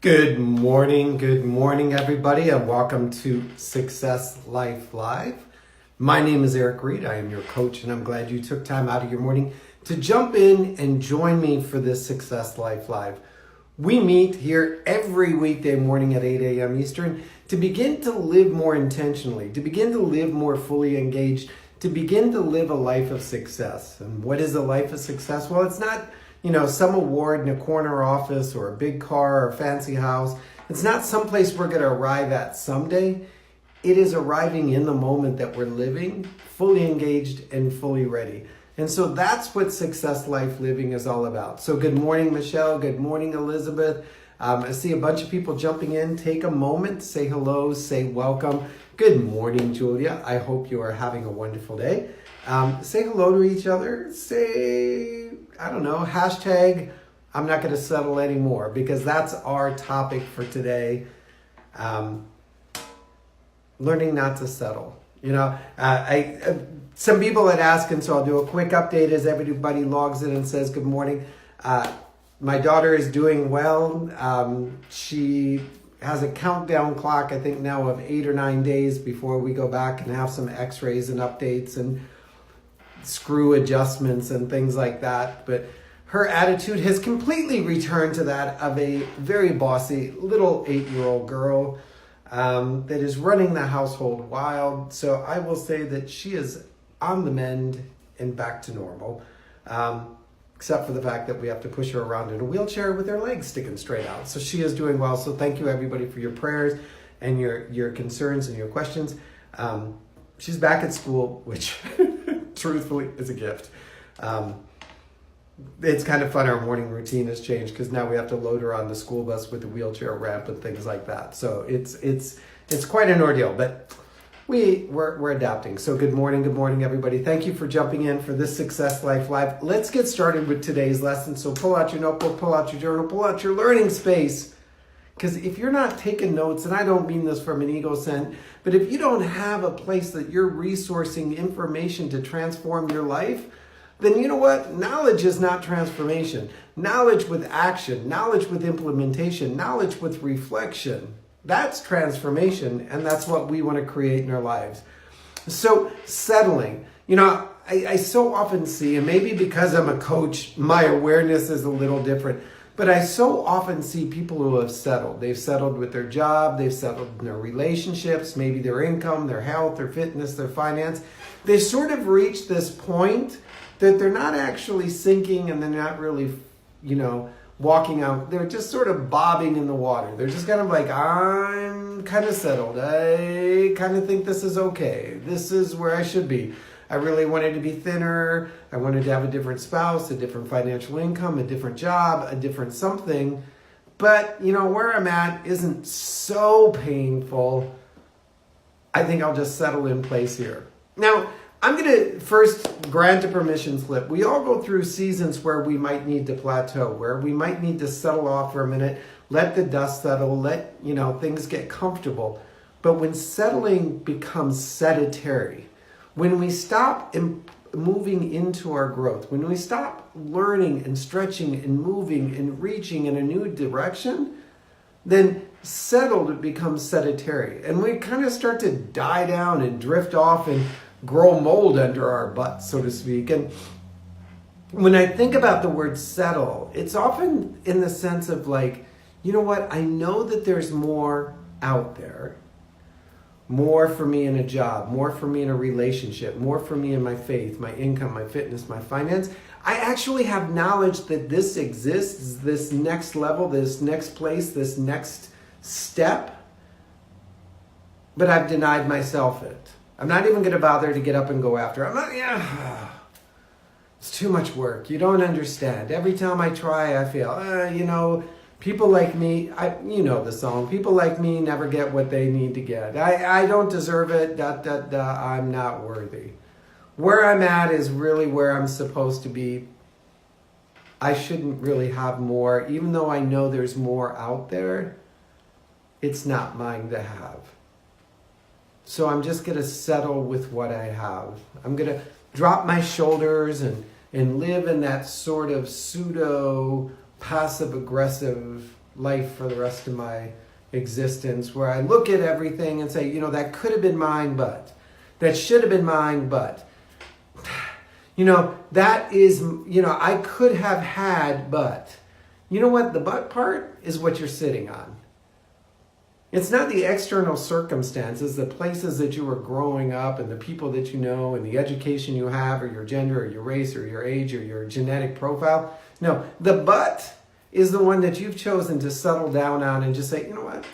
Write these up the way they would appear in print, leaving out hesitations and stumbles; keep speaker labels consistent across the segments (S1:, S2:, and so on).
S1: Good morning, everybody, and welcome to Success Life Live. My name is Eric Greid. I am your coach, and I'm glad you took time out of your morning to jump in and join me for this Success Life Live. We meet here every weekday morning at 8 a.m. Eastern to begin to live more intentionally, to begin to live more fully engaged, to begin to live a life of success. And what is a life of success? Well, it's not some award in a corner office or a big car or a fancy house. It's not someplace we're going to arrive at someday. It is arriving in the moment that we're living, fully engaged and fully ready. And so that's what Success Life Living is all about. So good morning, Michelle. Good morning, Elizabeth. I see a bunch of people jumping in. Take a moment, say hello, say welcome. Good morning, Julia. I hope you are having a wonderful day. Say hello to each other. Say, hashtag, I'm not going to settle anymore, because that's our topic for today. Learning not to settle. Some people had asked, and so I'll do a quick update as everybody logs in and says good morning. My daughter is doing well. She has a countdown clock, I think now of 8 or 9 days before we go back and have some x-rays and updates and screw adjustments and things like that. But her attitude has completely returned to that of a very bossy little 8-year-old girl that is running the household wild. So I will say that she is on the mend and back to normal, except for the fact that we have to push her around in a wheelchair with her legs sticking straight out. So she is doing well. So thank you, everybody, for your prayers and your concerns and your questions. She's back at school, which truthfully is a gift. It's kind of fun. Our morning routine has changed because now we have to load her on the school bus with the wheelchair ramp and things like that. So it's quite an ordeal, but we're adapting. So good morning, everybody. Thank you for jumping in for this Success Life Live. Let's get started with today's lesson. So pull out your notebook, pull out your journal, pull out your learning space. Because if you're not taking notes, and I don't mean this from an ego sense, but if you don't have a place that you're resourcing information to transform your life, then you know what? Knowledge is not transformation. Knowledge with action, knowledge with implementation, knowledge with reflection, that's transformation, and that's what we want to create in our lives. So settling, I so often see, and maybe because I'm a coach, my awareness is a little different, but I so often see people who have settled. They've settled with their job, they've settled in their relationships, maybe their income, their health, their fitness, their finance. They've sort of reached this point that they're not actually sinking and they're not really, walking out. They're just sort of bobbing in the water. They're just kind of like, I'm kind of settled. I kind of think this is okay. This is where I should be. I really wanted to be thinner. I wanted to have a different spouse, a different financial income, a different job, a different something. But, where I'm at isn't so painful. I think I'll just settle in place here. Now, I'm going to first grant a permission slip. We all go through seasons where we might need to plateau, where we might need to settle off for a minute, let the dust settle, let, things get comfortable. But when settling becomes sedentary, when we stop moving into our growth, when we stop learning and stretching and moving and reaching in a new direction, then settled becomes sedentary. And we kind of start to die down and drift off and grow mold under our butts, so to speak. And when I think about the word settle, it's often in the sense of like, you know what? I know that there's more out there. More for me in a job, more for me in a relationship, more for me in my faith, my income, my fitness, my finance. I actually have knowledge that this exists, this next level, this next place, this next step, but I've denied myself it. I'm not even going to bother to get up and go after it. It's too much work. You don't understand. Every time I try, I feel, people like me, the song, people like me never get what they need to get. I don't deserve it, I'm not worthy. Where I'm at is really where I'm supposed to be. I shouldn't really have more, even though I know there's more out there. It's not mine to have. So I'm just going to settle with what I have. I'm going to drop my shoulders and live in that sort of pseudo passive aggressive life for the rest of my existence, where I look at everything and say, that could have been mine, but that should have been mine, but that is, I could have had, but you know what? The but part is what you're sitting on. It's not the external circumstances, the places that you were growing up and the people that you know and the education you have or your gender or your race or your age or your genetic profile. No, the but is the one that you've chosen to settle down on and just say, you know what?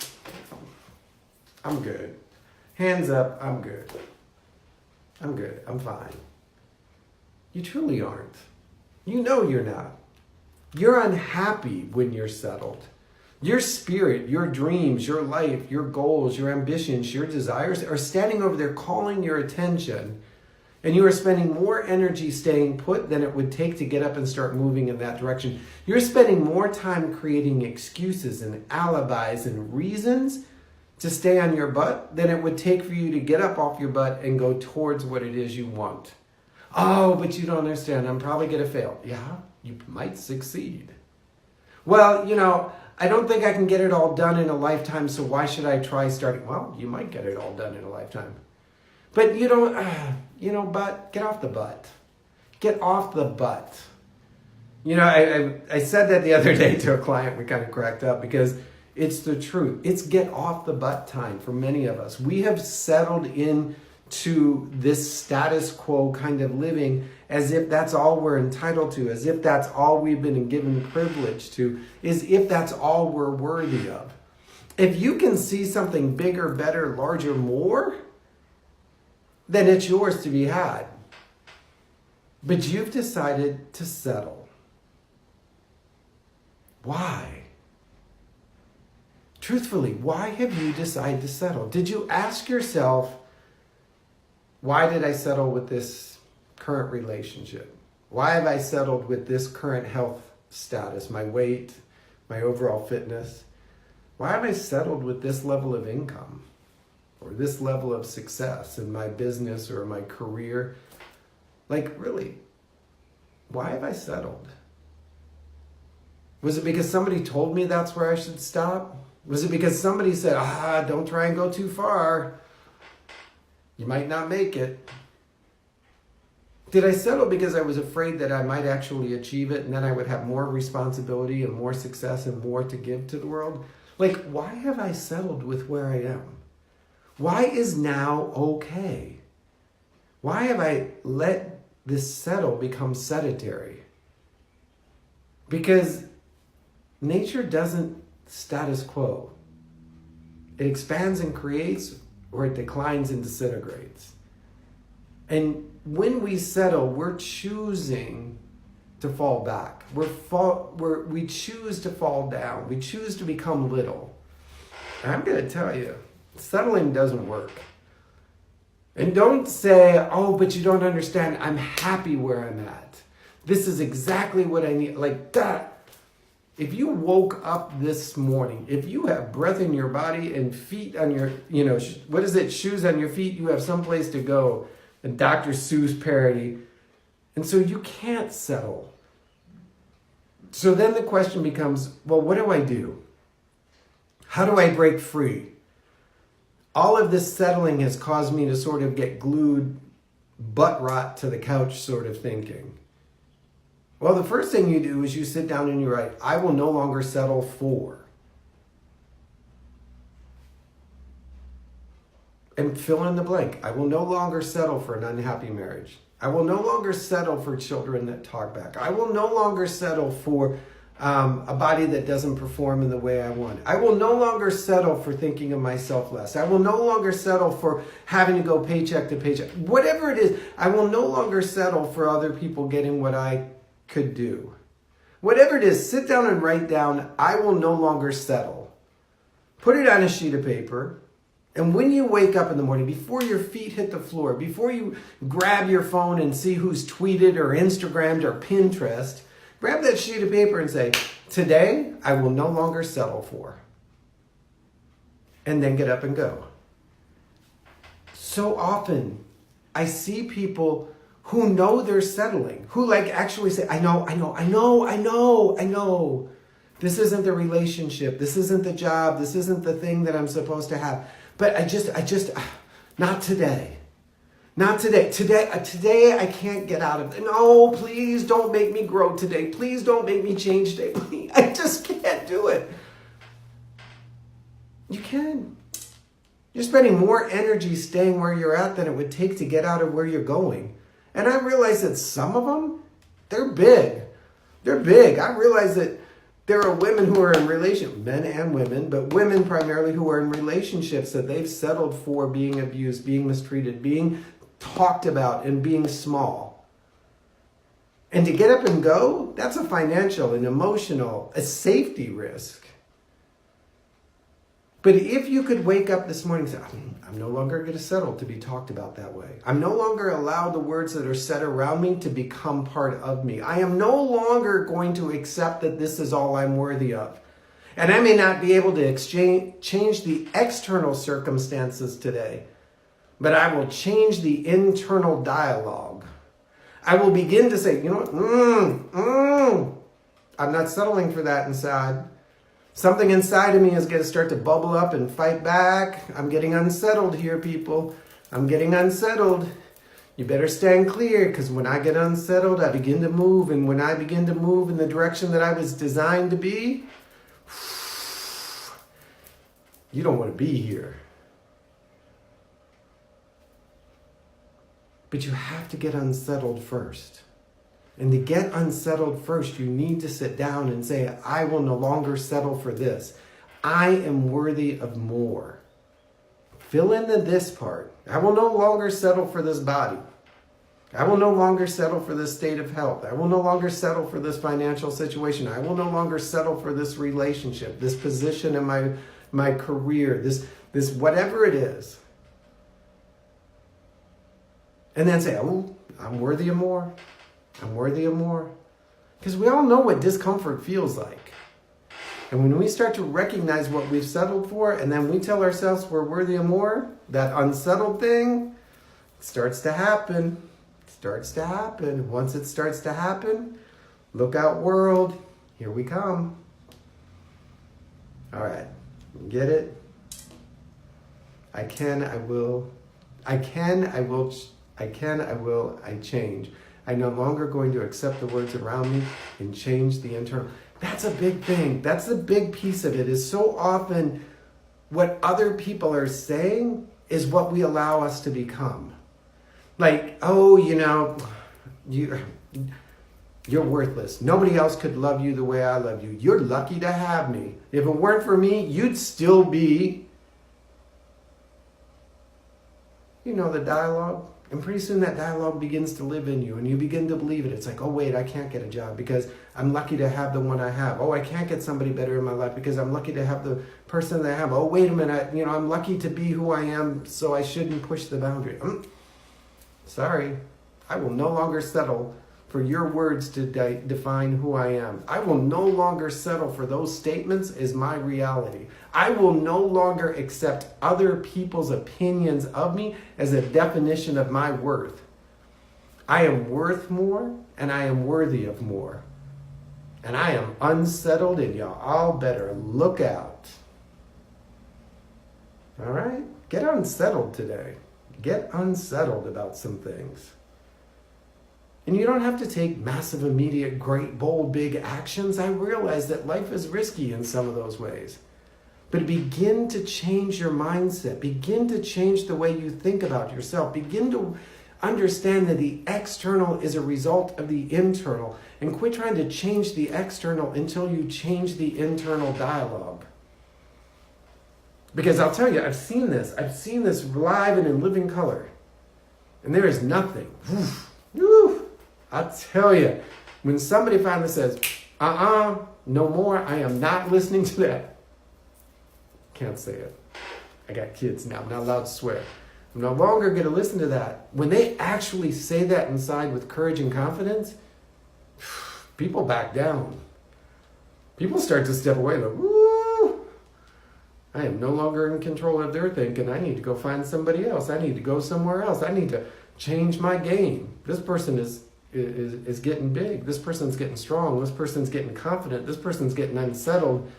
S1: I'm good. Hands up, I'm good. I'm good. I'm fine. You truly aren't. You know you're not. You're unhappy when you're settled. Your spirit, your dreams, your life, your goals, your ambitions, your desires are standing over there calling your attention, and you are spending more energy staying put than it would take to get up and start moving in that direction. You're spending more time creating excuses and alibis and reasons to stay on your butt than it would take for you to get up off your butt and go towards what it is you want. Oh, but you don't understand. I'm probably going to fail. Yeah, you might succeed. Well, I don't think I can get it all done in a lifetime, so why should I try starting? Well, you might get it all done in a lifetime. But you don't, but get off the butt. Get off the butt. I said that the other day to a client. We kind of cracked up because it's the truth. It's get off the butt time for many of us. We have settled into this status quo kind of living as if that's all we're entitled to, as if that's all we've been given privilege to, as if that's all we're worthy of. If you can see something bigger, better, larger, more, then it's yours to be had. But you've decided to settle. Why? Truthfully, why have you decided to settle? Did you ask yourself, why did I settle with this current relationship? Why have I settled with this current health status, my weight, my overall fitness? Why have I settled with this level of income or this level of success in my business or my career? Like, really, why have I settled? Was it because somebody told me that's where I should stop? Was it because somebody said, don't try and go too far? You might not make it. Did I settle because I was afraid that I might actually achieve it and then I would have more responsibility and more success and more to give to the world? Like, why have I settled with where I am? Why is now okay? Why have I let this settle become sedentary? Because nature doesn't status quo. It expands and creates, or it declines and disintegrates. And when we settle, we're choosing to fall back. We choose to fall down. We choose to become little. And I'm going to tell you, settling doesn't work. And don't say, but you don't understand. I'm happy where I'm at. This is exactly what I need. Like that. If you woke up this morning, if you have breath in your body and feet on your, shoes on your feet, you have someplace to go. A Dr. Seuss parody. And so you can't settle. So then the question becomes, well, what do I do? How do I break free? All of this settling has caused me to sort of get glued butt rot to the couch sort of thinking. Well, the first thing you do is you sit down and you write, I will no longer settle for. And fill in the blank. I will no longer settle for an unhappy marriage. I will no longer settle for children that talk back. I will no longer settle for a body that doesn't perform in the way I want. I will no longer settle for thinking of myself less. I will no longer settle for having to go paycheck to paycheck. Whatever it is, I will no longer settle for other people getting what I could do. Whatever it is, sit down and write down, I will no longer settle. Put it on a sheet of paper. And when you wake up in the morning, before your feet hit the floor, before you grab your phone and see who's tweeted or Instagrammed or Pinterest, grab that sheet of paper and say, today I will no longer settle for. And then get up and go. So often I see people who know they're settling, who actually say, I know. This isn't the relationship. This isn't the job. This isn't the thing that I'm supposed to have. But not today. Not today. Today I can't get out of it. No, please don't make me grow today. Please don't make me change today. Please. I just can't do it. You can. You're spending more energy staying where you're at than it would take to get out of where you're going. And I realize that some of them, they're big. They're big. I realize that there are women who are in relationships, men and women, but women primarily who are in relationships that they've settled for being abused, being mistreated, being talked about, and being small. And to get up and go, that's a financial, an emotional, a safety risk. But if you could wake up this morning and say, I'm no longer going to settle to be talked about that way. I'm no longer allow the words that are said around me to become part of me. I am no longer going to accept that this is all I'm worthy of. And I may not be able to change the external circumstances today, but I will change the internal dialogue. I will begin to say, you know what? I'm not settling for that inside. Something inside of me is going to start to bubble up and fight back. I'm getting unsettled here, people. I'm getting unsettled. You better stand clear, because when I get unsettled, I begin to move. And when I begin to move in the direction that I was designed to be, you don't want to be here. But you have to get unsettled first. And to get unsettled first, you need to sit down and say, I will no longer settle for this. I am worthy of more. Fill in the this part. I will no longer settle for this body. I will no longer settle for this state of health. I will no longer settle for this financial situation. I will no longer settle for this relationship, this position in my career, this whatever it is. And then say, oh, I'm worthy of more. I'm worthy of more. Because we all know what discomfort feels like. And when we start to recognize what we've settled for, and then we tell ourselves we're worthy of more, that unsettled thing starts to happen. Starts to happen. Once it starts to happen, look out, world. Here we come. All right. Get it? I can, I will. I can, I will. I can, I will. I change. I'm no longer going to accept the words around me and change the internal. That's a big thing. That's a big piece of it, is so often what other people are saying is what we allow us to become. Like, oh, you're worthless. Nobody else could love you the way I love you. You're lucky to have me. If it weren't for me, you'd still be. You know the dialogue. And pretty soon that dialogue begins to live in you, and you begin to believe it. It's like, oh, wait, I can't get a job because I'm lucky to have the one I have. Oh, I can't get somebody better in my life because I'm lucky to have the person that I have. Oh, wait a minute, I'm lucky to be who I am, so I shouldn't push the boundary. Sorry, I will no longer settle for your words to define who I am. I will no longer settle for those statements as my reality. I will no longer accept other people's opinions of me as a definition of my worth. I am worth more, and I am worthy of more. And I am unsettled, and y'all all better look out. All right? Get unsettled today. Get unsettled about some things. And you don't have to take massive, immediate, great, bold, big actions. I realize that life is risky in some of those ways. But begin to change your mindset. Begin to change the way you think about yourself. Begin to understand that the external is a result of the internal. And quit trying to change the external until you change the internal dialogue. Because I'll tell you, I've seen this. I've seen this live and in living color. And there is nothing. I'll tell you, when somebody finally says, no more, I am not listening to that. Can't say it. I got kids now. I'm not allowed to swear. I'm no longer going to listen to that. When they actually say that inside with courage and confidence, people back down. People start to step away like, woo! I am no longer in control of their thinking. I need to go find somebody else. I need to go somewhere else. I need to change my game. This person is is getting big. This person's getting strong. This person's getting confident. This person's getting unsettled.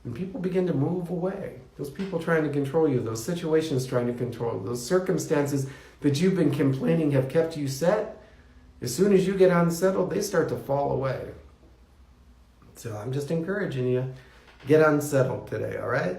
S1: And people begin to move away. Those people trying to control you, those situations trying to control you, those circumstances that you've been complaining have kept you set, as soon as you get unsettled, they start to fall away. So I'm just encouraging you, get unsettled today, all right?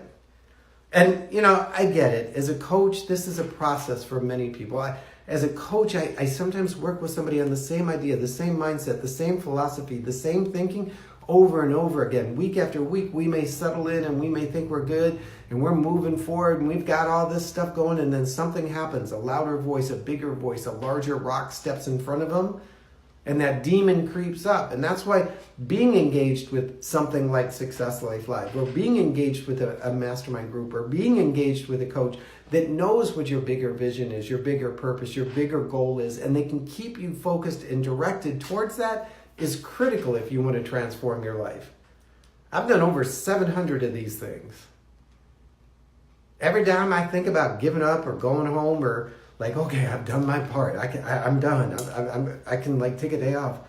S1: And, I get it. As a coach, this is a process for many people. As a coach, I sometimes work with somebody on the same idea, the same mindset, the same philosophy, the same thinking over and over again. Week after week, we may settle in and we may think we're good and we're moving forward and we've got all this stuff going, and then something happens. A louder voice, a bigger voice, a larger rock steps in front of them, and that demon creeps up. And that's why being engaged with something like Success Life Live, or being engaged with a mastermind group, or being engaged with a coach that knows what your bigger vision is, your bigger purpose, your bigger goal is, and they can keep you focused and directed towards that, is critical if you want to transform your life. I've done over 700 of these things. Every time I think about giving up or going home, or like, okay, I've done my part, I'm done, I can like take a day off,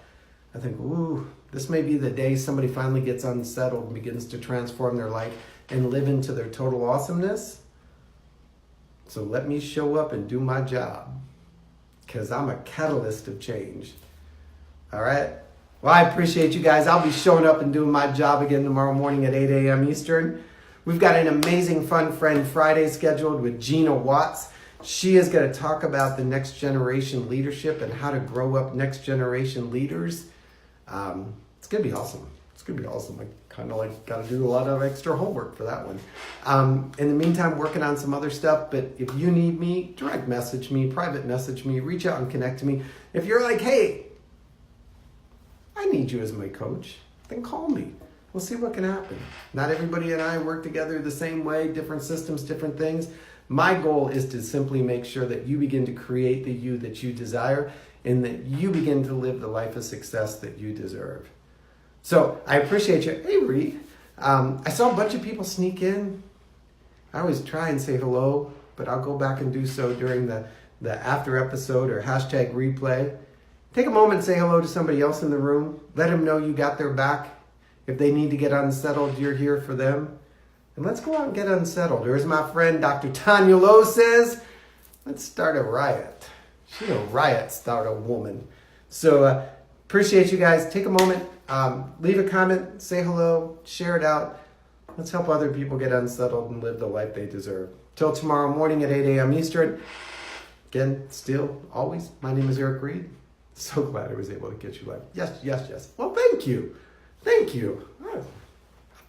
S1: I think, ooh, this may be the day somebody finally gets unsettled and begins to transform their life and live into their total awesomeness. So let me show up and do my job, because I'm a catalyst of change. All right? Well, I appreciate you guys. I'll be showing up and doing my job again tomorrow morning at 8 a.m. Eastern. We've got an amazing Fun Friend Friday scheduled with Gina Watts. She is going to talk about the next generation leadership and how to grow up next generation leaders. It's going to be awesome. It's going to be awesome. I kind of got to do a lot of extra homework for that one. In the meantime, working on some other stuff. But if you need me, direct message me, private message me, reach out and connect to me. If you're like, hey, I need you as my coach, then call me. We'll see what can happen. Not everybody and I work together the same way, different systems, different things. My goal is to simply make sure that you begin to create the you that you desire, and that you begin to live the life of success that you deserve. So I appreciate you. Hey, Reed. I saw a bunch of people sneak in. I always try and say hello, but I'll go back and do so during the after episode or hashtag replay. Take a moment and say hello to somebody else in the room. Let them know you got their back. If they need to get unsettled, you're here for them. And let's go out and get unsettled. Or as my friend Dr. Tanya Lowe says, let's start a riot. She's a riot start a woman. So appreciate you guys. Take a moment, leave a comment, say hello, share it out. Let's help other people get unsettled and live the life they deserve. Till tomorrow morning at 8 a.m. Eastern. Again, still, always, my name is Eric Greid. So glad I was able to get you live. Yes. Well, thank you. I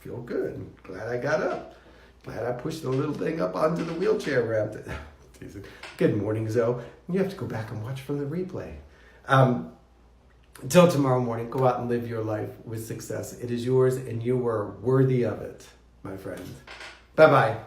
S1: feel good. I'm glad I got up. Glad I pushed the little thing up onto the wheelchair ramp. Good morning, Zoe. You have to go back and watch from the replay. Until tomorrow morning, go out and live your life with success. It is yours, and you are worthy of it, my friend. Bye-bye.